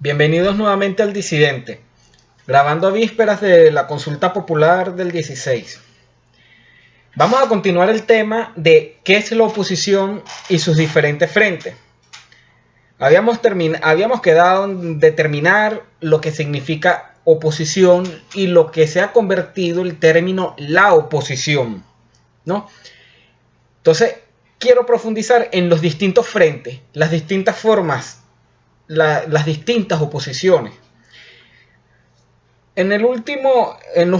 Bienvenidos nuevamente al Disidente, grabando a vísperas de la consulta popular del 16. Vamos a continuar el tema de qué es la oposición y sus diferentes frentes. Habíamos quedado en determinar lo que significa oposición y lo que se ha convertido el término la oposición, ¿no? Entonces, quiero profundizar en los distintos frentes, las distintas formas, las distintas oposiciones. En los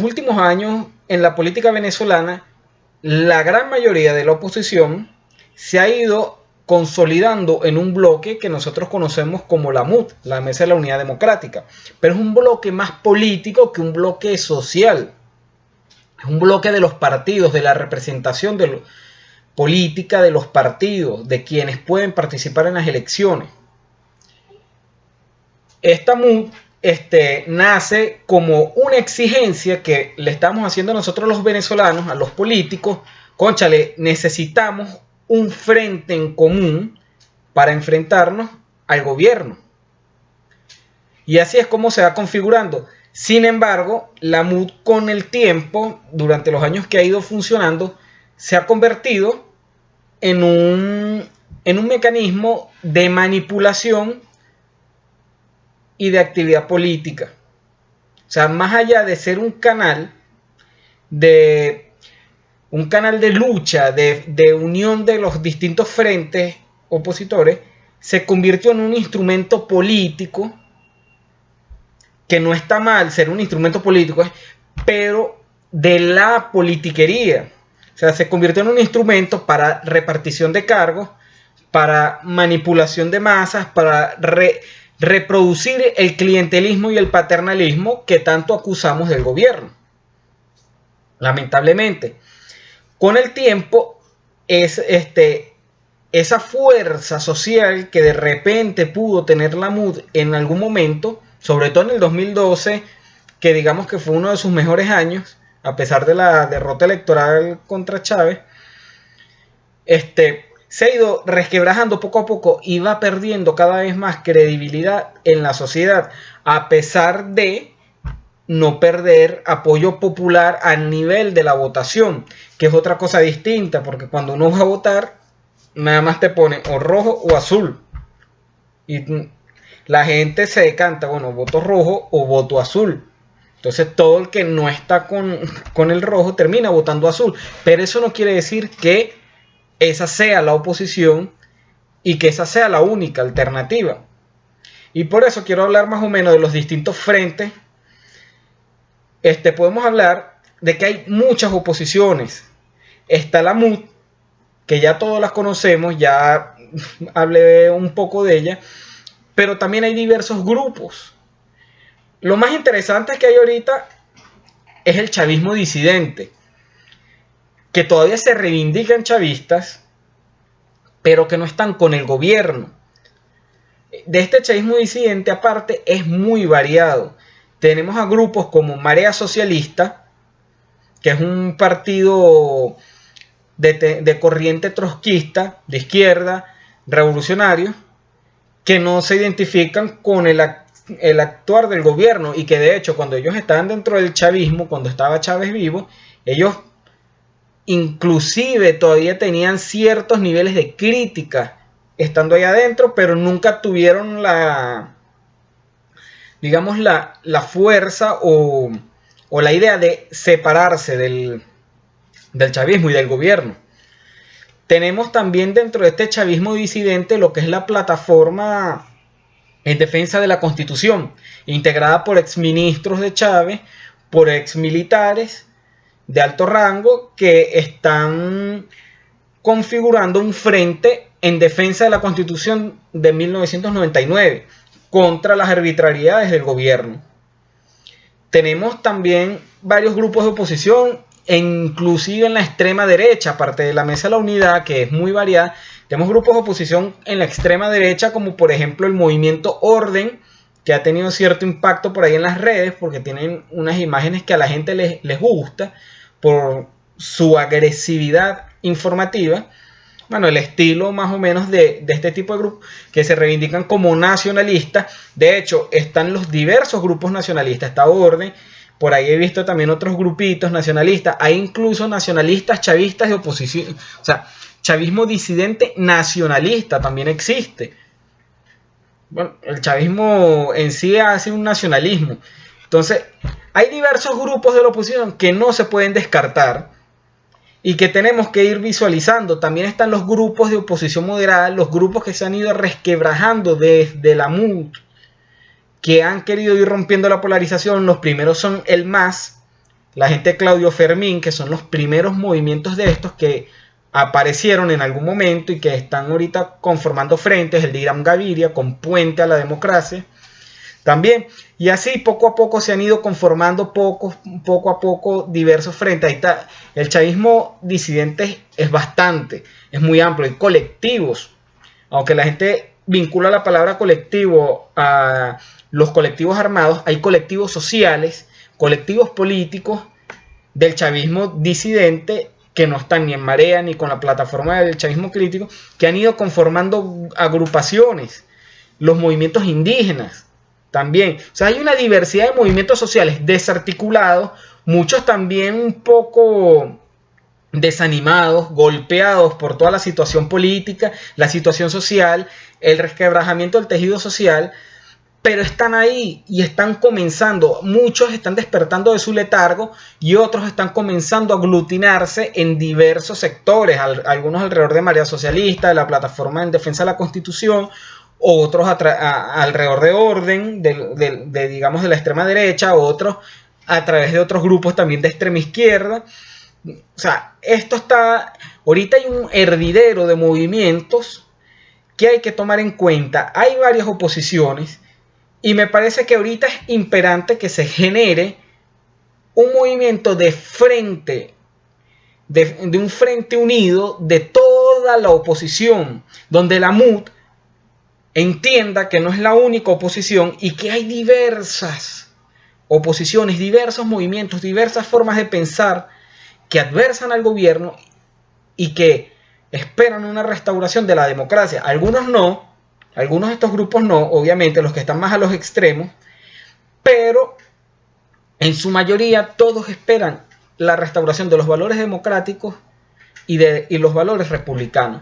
últimos años, en la política venezolana, la gran mayoría de la oposición se ha ido consolidando en un bloque que nosotros conocemos como la MUD, la Mesa de la Unidad Democrática, pero es un bloque más político que un bloque social. Es un bloque de los partidos, de la representación política de los partidos, de quienes pueden participar en las elecciones. Esta MUD nace como una exigencia que le estamos haciendo nosotros los venezolanos, a los políticos. Cónchale, necesitamos un frente en común para enfrentarnos al gobierno. Y así es como se va configurando. Sin embargo, la MUD con el tiempo, durante los años que ha ido funcionando, se ha convertido en un mecanismo de manipulación y de actividad política. O sea, más allá de ser un canal de lucha, de unión de los distintos frentes opositores, se convirtió en un instrumento político, que no está mal ser un instrumento político, pero de la politiquería. O sea, se convirtió en un instrumento para repartición de cargos, para manipulación de masas, para reproducir el clientelismo y el paternalismo que tanto acusamos del gobierno. Lamentablemente, con el tiempo, esa fuerza social que de repente pudo tener la MUD en algún momento, sobre todo en el 2012, que digamos que fue uno de sus mejores años, a pesar de la derrota electoral contra Chávez, se ha ido resquebrajando poco a poco y va perdiendo cada vez más credibilidad en la sociedad, a pesar de no perder apoyo popular a nivel de la votación, que es otra cosa distinta, porque cuando uno va a votar, nada más te pone o rojo o azul. Y la gente se decanta, bueno, voto rojo o voto azul. Entonces todo el que no está con el rojo termina votando azul. Pero eso no quiere decir que esa sea la oposición y que esa sea la única alternativa. Y por eso quiero hablar más o menos de los distintos frentes. Podemos hablar de que hay muchas oposiciones. Está la MUD, que ya todos las conocemos, ya hablé un poco de ella, pero también hay diversos grupos. Lo más interesante que hay ahorita es el chavismo disidente, que todavía se reivindican chavistas, pero que no están con el gobierno. De este chavismo disidente, aparte, es muy variado. Tenemos a grupos como Marea Socialista, que es un partido de corriente trotskista, de izquierda, revolucionario, que no se identifican con el actuar del gobierno, y que de hecho cuando ellos estaban dentro del chavismo, cuando estaba Chávez vivo, ellos inclusive todavía tenían ciertos niveles de crítica estando ahí adentro, pero nunca tuvieron la fuerza o la idea de separarse del chavismo y del gobierno. Tenemos también dentro de este chavismo disidente lo que es la plataforma en defensa de la Constitución, integrada por exministros de Chávez, por exmilitares de alto rango, que están configurando un frente en defensa de la Constitución de 1999 contra las arbitrariedades del gobierno. Tenemos también varios grupos de oposición, e inclusive en la extrema derecha, aparte de la Mesa de la Unidad, que es muy variada. Tenemos grupos de oposición en la extrema derecha, como por ejemplo el Movimiento Orden, que ha tenido cierto impacto por ahí en las redes, porque tienen unas imágenes que a la gente les gusta por su agresividad informativa. bueno, el estilo más o menos de este tipo de grupos que se reivindican como nacionalistas. De hecho, están los diversos grupos nacionalistas, esta orden. Por ahí he visto también otros grupitos nacionalistas. Hay incluso nacionalistas chavistas de oposición. O sea, chavismo disidente nacionalista también existe. Bueno, el chavismo en sí hace un nacionalismo. Entonces, hay diversos grupos de la oposición que no se pueden descartar y que tenemos que ir visualizando. También están los grupos de oposición moderada, los grupos que se han ido resquebrajando desde la MUD, que han querido ir rompiendo la polarización. Los primeros son el MAS, la gente de Claudio Fermín, que son los primeros movimientos de estos que aparecieron en algún momento y que están ahorita conformando frentes, el de Irán Gaviria con Puente a la Democracia también, y así poco a poco se han ido conformando poco a poco diversos frentes. Ahí está, el chavismo disidente es muy amplio, hay colectivos, aunque la gente vincula la palabra colectivo a los colectivos armados, hay colectivos sociales, colectivos políticos del chavismo disidente que no están ni en Marea ni con la plataforma del chavismo crítico, que han ido conformando agrupaciones, los movimientos indígenas también. O sea, hay una diversidad de movimientos sociales desarticulados, muchos también un poco desanimados, golpeados por toda la situación política, la situación social, el resquebrajamiento del tejido social, pero están ahí y están comenzando. Muchos están despertando de su letargo y otros están comenzando a aglutinarse en diversos sectores, algunos alrededor de Marea Socialista, de la Plataforma en Defensa de la Constitución, otros alrededor de Orden, digamos de la extrema derecha, otros a través de otros grupos también de extrema izquierda. O sea, esto está, ahorita hay un hervidero de movimientos que hay que tomar en cuenta. Hay varias oposiciones y me parece que ahorita es imperante que se genere un movimiento de frente, de un frente unido de toda la oposición, donde la MUD entienda que no es la única oposición y que hay diversas oposiciones, diversos movimientos, diversas formas de pensar que adversan al gobierno y que esperan una restauración de la democracia. Algunos no, algunos de estos grupos no, obviamente los que están más a los extremos, pero en su mayoría todos esperan la restauración de los valores democráticos y los valores republicanos.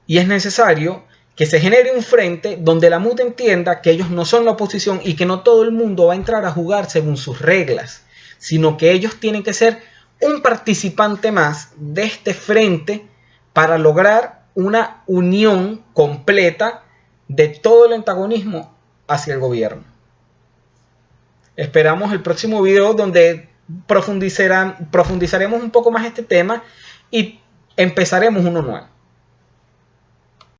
Y es necesario que se genere un frente donde la MUD entienda que ellos no son la oposición y que no todo el mundo va a entrar a jugar según sus reglas, sino que ellos tienen que ser un participante más de este frente para lograr una unión completa de todo el antagonismo hacia el gobierno. Esperamos el próximo video donde profundizaremos un poco más este tema y empezaremos uno nuevo.